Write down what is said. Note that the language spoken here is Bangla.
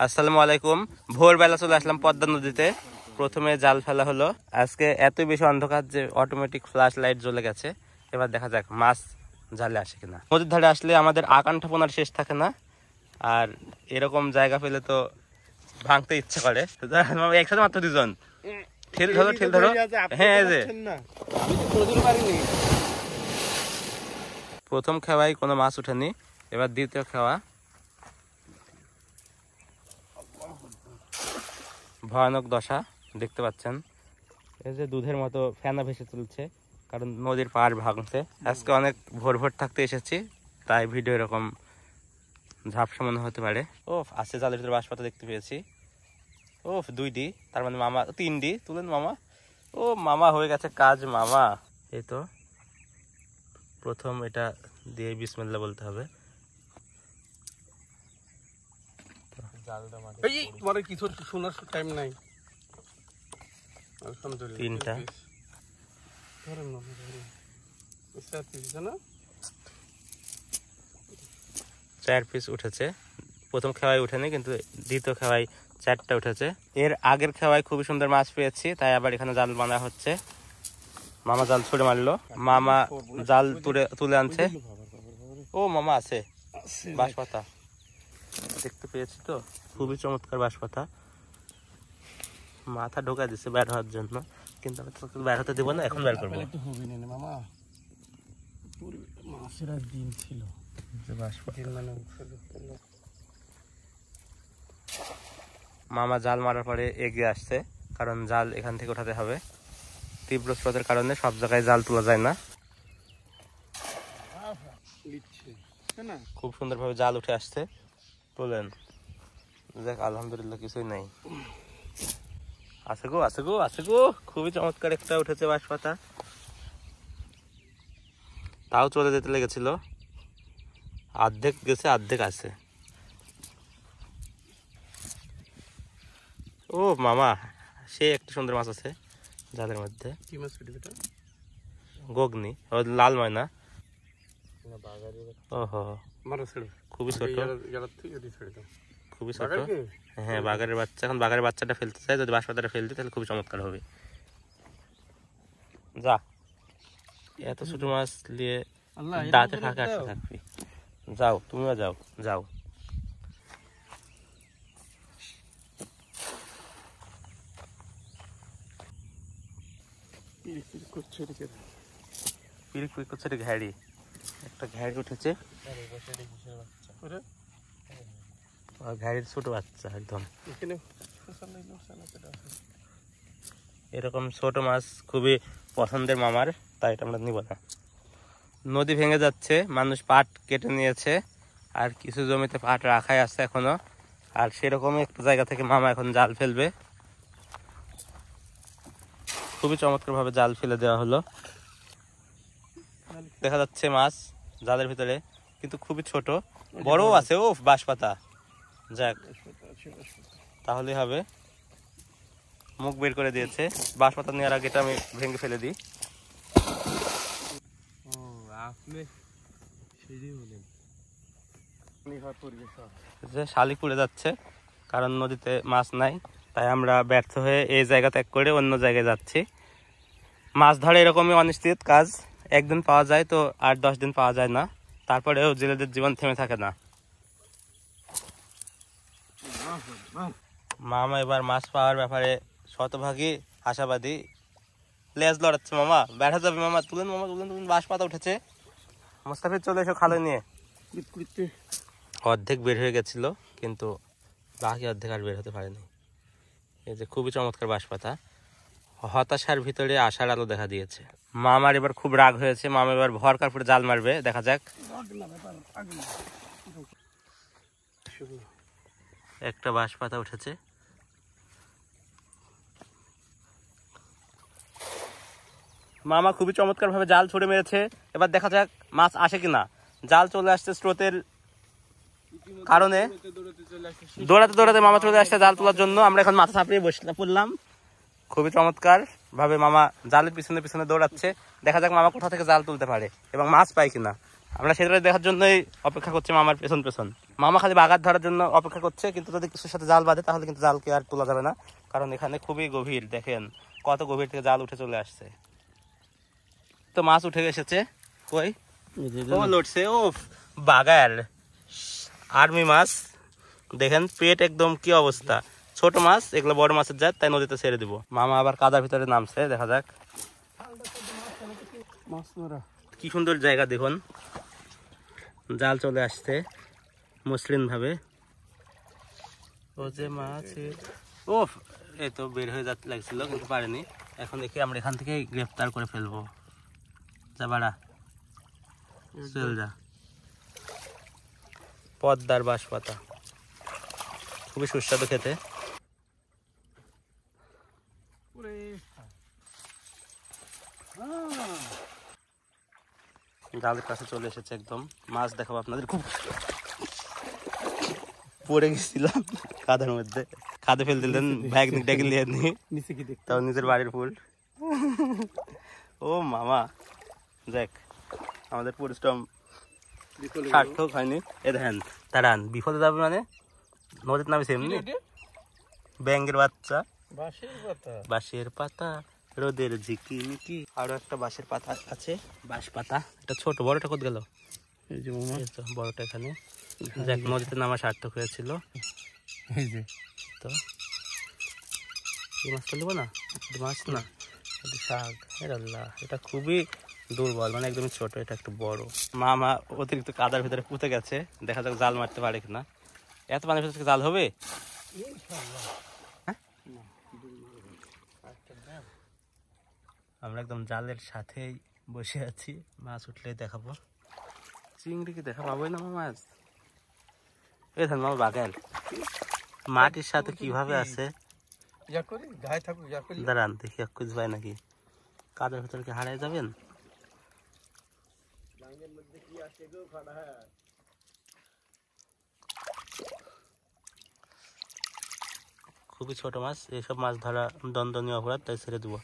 আসসালামু আলাইকুম। ভোরবেলা চলে আসলাম পদ্মা নদীতে। প্রথমে জাল ফেলা হলো। আজকে এত বেশি অন্ধকার যে অটোমেটিক ফ্ল্যাশ লাইট জ্বলে গেছে। এবার দেখা যাক মাছ জালে আসে কিনা। নদীর ধারে আসলে আমাদের আকাঙ্ক্ষাপনার শেষ থাকে না, আর এরকম জায়গা পেলে তো ভাঙতে ইচ্ছা করে। একসাথে মাত্র দুজন। ঠেল ধরো, ঠেল ধরো। হ্যাঁ, যে প্রথম খেওয়াই কোনো মাছ উঠেনি, এবার দ্বিতীয় খেওয়া। ভয়ানক দশা দেখতে পাচ্ছেন, এই যে দুধের মতো ফেনা ভেসে চলছে, কারণ নদীর পাড় ভাঙছে। আজকে অনেক ভোর ভোর থাকতে এসেছি, তাই ভিডিও এরকম ঝাপসা মনে হতে পারে। ও আজকে জালের ভিতরে বাঁশপাতা দেখতে পেয়েছি। ও 2ডি, তার মানে মামা 3ডি তুলেন মামা। ও মামা হয়ে গেছে কাজ মামা। এই তো প্রথম এটা দিয়ে বিসমিল্লাহ বলতে হবে। তিনটা 4 পিস উঠেছে। প্রথম খেওয়াই উঠেনি, কিন্তু দ্বিতীয় খেওয়াই 4টা উঠেছে। এর আগের খেওয়াই খুবই সুন্দর মাছ পেয়েছি, তাই আবার এখানে জাল বাঁধা হচ্ছে। মামা জাল ছুড়ে মারলো, মামা জাল তুলে আনছে। ও মামা আছে বাঁশপাতা দেখতে পেয়েছি তো, খুবই চমৎকার বাঁশপাতা। মাথা ঢোকা দিচ্ছে বের হওয়ার জন্য, কিন্তু আমি তোকে বের হতে দেবো না, এখন বের করবো। মামা জাল মারার পরে এগিয়ে আসছে, কারণ জাল এখান থেকে উঠাতে হবে। তীব্র স্রোতের কারণে সব জায়গায় জাল তোলা যায় না। খুব সুন্দরভাবে জাল উঠে আসছে, তোলেন। দেখ আলহামদুলিল্লাহ কিছুই নাই। আছে গো, আছে গো, আছে গো, খুবই চমৎকার একটা উঠেছে বাঁশপাতা। তাও চলে যেতে লেগেছিল, অর্ধেক গেছে অর্ধেক আছে। ও মামা, সে একটা সুন্দর মাছ আছে জালের মধ্যে। কি মাছ? গগনি, লাল ময়না। ওহো, খুবই ছোট, খুবই ছোট। হ্যাঁ, বাগারের বাচ্চা। এখন বাগারের বাচ্চাটা ফেলতে চাই, যদি বাঁশপাতাটা ফেলতে তাহলে খুবই চমৎকার হবে। যা, এত ছোট মাছ নিয়ে দাঁতে ফাঁকা আসতে থাকবি। যাও, তুমিও যাও, যাও। ঘ্যাড়ি, একটা ঘ্যাড়ি উঠেছে। ঘ্যাড়ির ছোট বাচ্চা একদম। এরকম ছোট মাছ খুবই পছন্দের মামার, তাই এটা আমরা নিব না। নদী ভেঙে যাচ্ছে, মানুষ পাট কেটে নিয়েছে, আর কিছু জমিতে পাট রাখাই আছে এখনো। আর সেরকমই একটা জায়গা থেকে মামা এখন জাল ফেলবে। খুবই চমৎকার ভাবে জাল ফেলে দেওয়া হলো। দেখা যাচ্ছে মাছ জালের ভিতরে, কিন্তু খুবই ছোট। বড়ও আছে। ও বাঁশপাতা, যাক তাহলে হবে। মুখ বের করে দিয়েছে। বাঁশপাতা নেওয়ার আগে এটা আমি ভেঙে ফেলে দিই। শালিক উড়ে যাচ্ছে, কারণ নদীতে মাছ নাই, তাই আমরা ব্যর্থ হয়ে এই জায়গা ত্যাগ করে অন্য জায়গায় যাচ্ছি। মাছ ধরে এরকমই অনিশ্চিত কাজ, একদিন পাওয়া যায় তো 8-10 দিন পাওয়া যায় না, তারপরেও জেলেদের জীবন থেমে থাকে না। মামা এবার মাছ পাওয়ার ব্যাপারে শতভাগই আশাবাদী। লেজ লড়াচ্ছে মামা, বেড়া যাবে মামা। তুলেন মামা, তুলেন, তুলেন। বাঁশপাতা উঠেছে। মুস্তাফিজ চলে এসো খালে নিয়ে। অর্ধেক বের হয়ে গেছিল, কিন্তু বাকি অর্ধেক আর বের হতে পারেনি। এই যে খুবই চমৎকার বাঁশপাতা। হতাশার ভিতরে আশার আলো দেখা দিয়েছে। মামার এবার খুব রাগ হয়েছে। মামা এবার ভর কাপড়ে জাল মারবে, দেখা যাক। একটা বাঁশপাতা উঠেছে। মামা খুবই চমৎকার ভাবে জাল ছুড়ে মেরেছে, এবার দেখা যাক মাছ আসে কিনা। জাল চলে আসছে স্রোতের কারণে, দৌড়াতে দৌড়াতে মামা চলে আসছে জাল তোলার জন্য। আমরা এখন মাথা চাপিয়ে পড়লাম। খুবই চমৎকার ভাবে মামা জালের পিছনে পিছনে দৌড়াচ্ছে। দেখা যাক মামা কোথা থেকে জাল তুলতে পারে এবং মাছ পায় কিনা। আমরা সেটা দেখার জন্যই অপেক্ষা করছি মামার পেছন পেছন। মামা খালি বাগার ধরার জন্য অপেক্ষা করছে, কিন্তু যদি কিছুর সাথে জাল বাঁধে তাহলে কিন্তু জালকে আর তোলা যাবে না, কারণ এখানে খুবই গভীর। দেখেন কত গভীর থেকে জাল উঠে চলে আসছে। তো মাছ উঠে এসেছে, কই ও লড়ছে, ও বাগার আর্মি মাছ। দেখেন পেট একদম কি অবস্থা। ছোট মাছ এগুলো বড় মাছের জাত, তাই নদীতে ছেড়ে দিব। মামা আবার কাদার ভিতরে নামছে, দেখা যাক। কি সুন্দর জায়গা দেখুন, জাল চলে আসছে মসৃণ ভাবে। ও যে মাছ, ও এই তো বের হয়ে যাচ্ছে লাগছিল কিন্তু পারেনি। এখন দেখি আমরা এখান থেকে গ্রেফতার করে ফেলবো। যা বাড়া, চল যা। পদ্মার বাঁশপাতা খুবই সুস্বাদু খেতে। জালের কাছে চলে এসেছে একদম। মাছ দেখাবো আপনাদের। খুব পড়ে গেছিলাম কাদার মধ্যে, খাদে ফেল দিলেন ব্যাগ ডেকে নিয়ে নিচে, কি দেখ তাও নিজের বাড়ির ফুল। ও মামা, দেখ আমাদের পরিশ্রম সার্থক হয়নি। এ দেখেন দাঁড়ান, বিফলে যাবে মানে নদীর নামে এমনি। ব্যাঙের বাচ্চা, বাঁশের পাতা, রোদের ঝিকিমিকি। আরো একটা বাঁশের পাতা আছে, বাঁশ পাতা। এটা ছোট, বড়টা কোথা গেল? এই যে বড়টা এখানে। দেখ নদীতে নামা সার্থক হয়েছিল। তো এই মাছটা নেবো না, মাছ না, শাক। আল্লাহ, এটা খুবই দুর্বল, মানে একদমই ছোট। এটা একটু বড়। মামা অতিরিক্ত কাদার ভিতরে পুঁতে গেছে, দেখা যাক জাল মারতে পারে কিনা। এত পানির ভিতরে জাল হবে? আমরা একদম জালের সাথেই বসে আছি, মাছ উঠলে দেখাবো। চিংড়িকে দেখা পাবোই না মাছ। এই ধর মামা বাগাল মাটির সাথে কিভাবে আছে, দাঁড়ান দেখি খুঁজ পাই নাকি। কাদের ভেতরে কি হারাই যাবেন? খুবই ছোট মাছ। এইসব মাছ ধরা দণ্ডনীয় অপরাধ, তাই ছেড়ে দেবো।